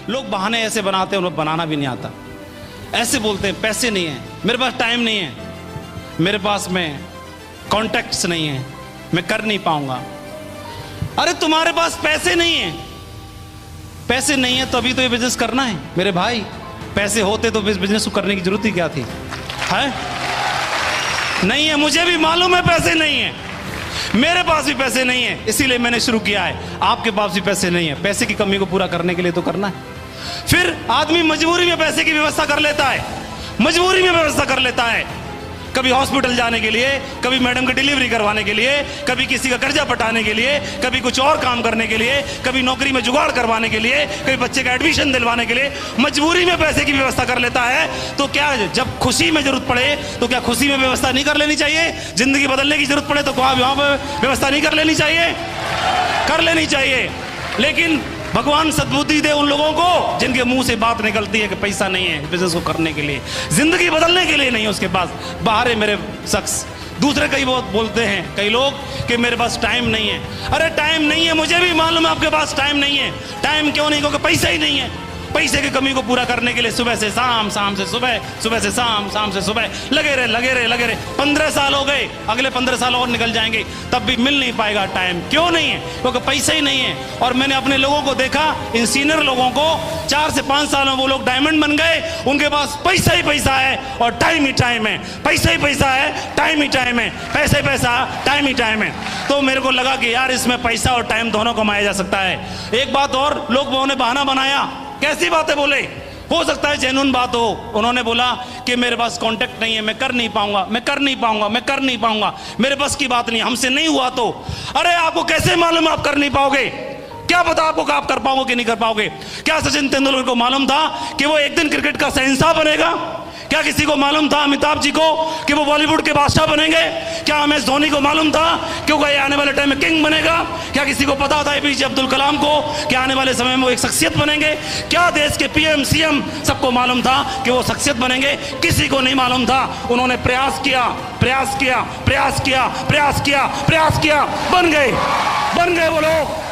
लोग बहाने ऐसे बनाते हैं, उन्हें बनाना भी नहीं आता। ऐसे बोलते हैं पैसे नहीं है, मेरे पास टाइम नहीं है, मेरे पास में कॉन्टैक्ट्स नहीं है, मैं कर नहीं पाऊंगा। अरे तुम्हारे पास पैसे नहीं है, पैसे नहीं है तो अभी तो ये बिजनेस करना है मेरे भाई। पैसे होते तो इस बिजनेस को करने की जरूरत ही क्या थी? है नहीं है, मुझे भी मालूम है पैसे नहीं है, मेरे पास भी पैसे नहीं है, इसीलिए मैंने शुरू किया है। आपके पास भी पैसे नहीं है, पैसे की कमी को पूरा करने के लिए तो करना है। फिर आदमी मजबूरी में पैसे की व्यवस्था कर लेता है, मजबूरी में व्यवस्था कर लेता है, कभी हॉस्पिटल जाने के लिए, कभी मैडम की डिलीवरी करवाने के लिए, कभी किसी का कर्जा पटाने के लिए, कभी कुछ और काम करने के लिए, कभी नौकरी में जुगाड़ करवाने के लिए, कभी बच्चे का एडमिशन दिलवाने के लिए मजबूरी में पैसे की व्यवस्था कर लेता है। तो क्या जब खुशी में जरूरत पड़े तो क्या खुशी में व्यवस्था नहीं कर लेनी चाहिए? जिंदगी बदलने की जरूरत पड़े तो वहां पर व्यवस्था नहीं कर लेनी चाहिए? कर लेनी चाहिए। लेकिन भगवान सद्बुद्धि दे उन लोगों को जिनके मुंह से बात निकलती है कि पैसा नहीं है बिजनेस को करने के लिए, जिंदगी बदलने के लिए नहीं है उसके पास। बाहर है मेरे शख्स। दूसरे कई बहुत बोलते हैं कई लोग कि मेरे पास टाइम नहीं है। अरे टाइम नहीं है, मुझे भी मालूम है आपके पास टाइम नहीं है। टाइम क्यों नहीं? क्योंकि पैसा ही नहीं है। पैसे की कमी को पूरा करने के लिए सुबह से शाम, शाम से सुबह, सुबह से शाम, शाम से सुबह लगे रहे 15 साल हो गए, अगले 15 साल और निकल जाएंगे, तब भी मिल नहीं पाएगा टाइम। क्यों नहीं है? क्योंकि पैसा ही नहीं है। और मैंने अपने लोगों को देखा, इन सीनियर लोगों को 4 से 5 साल में वो लोग डायमंड बन गए। उनके पास पैसा ही पैसा है और टाइम ही टाइम है। पैसा ही पैसा है, टाइम ही टाइम है, पैसा ही पैसा, टाइम ही टाइम है। तो मेरे को लगा कि यार इसमें पैसा और टाइम दोनों कमाया जा सकता है। एक बात और, लोगों ने बहाना बनाया। कैसी बातें बोले? हो सकता है जेन्युइन बात हो। उन्होंने बोला कि मेरे पास कांटेक्ट नहीं है, मैं कर नहीं पाऊंगा, मैं कर नहीं पाऊंगा, मैं कर नहीं पाऊंगा, मेरे बस की बात नहीं, हमसे नहीं हुआ तो। अरे आपको कैसे मालूम आप कर नहीं पाओगे? क्या पता आपको आप कर पाओगे कि नहीं कर पाओगे? क्या सचिन तेंदुलकर को मालूम था कि वो एक दिन क्रिकेट का शहंशाह बनेगा? क्या किसी को मालूम था अमिताभ जी को कि वो बॉलीवुड के बादशाह बनेंगे? क्या एमएस धोनी को मालूम था कि वो आने वाले टाइम में किंग बनेगा? क्या किसी को पता था एपीजे अब्दुल कलाम को कि आने वाले समय में वो एक शख्सियत बनेंगे? क्या देश के पीएम सीएम सबको मालूम था कि वो शख्सियत बनेंगे? किसी को नहीं मालूम था। उन्होंने प्रयास किया, प्रयास किया, प्रयास किया, प्रयास किया, प्रयास किया, बन गए वो लोग।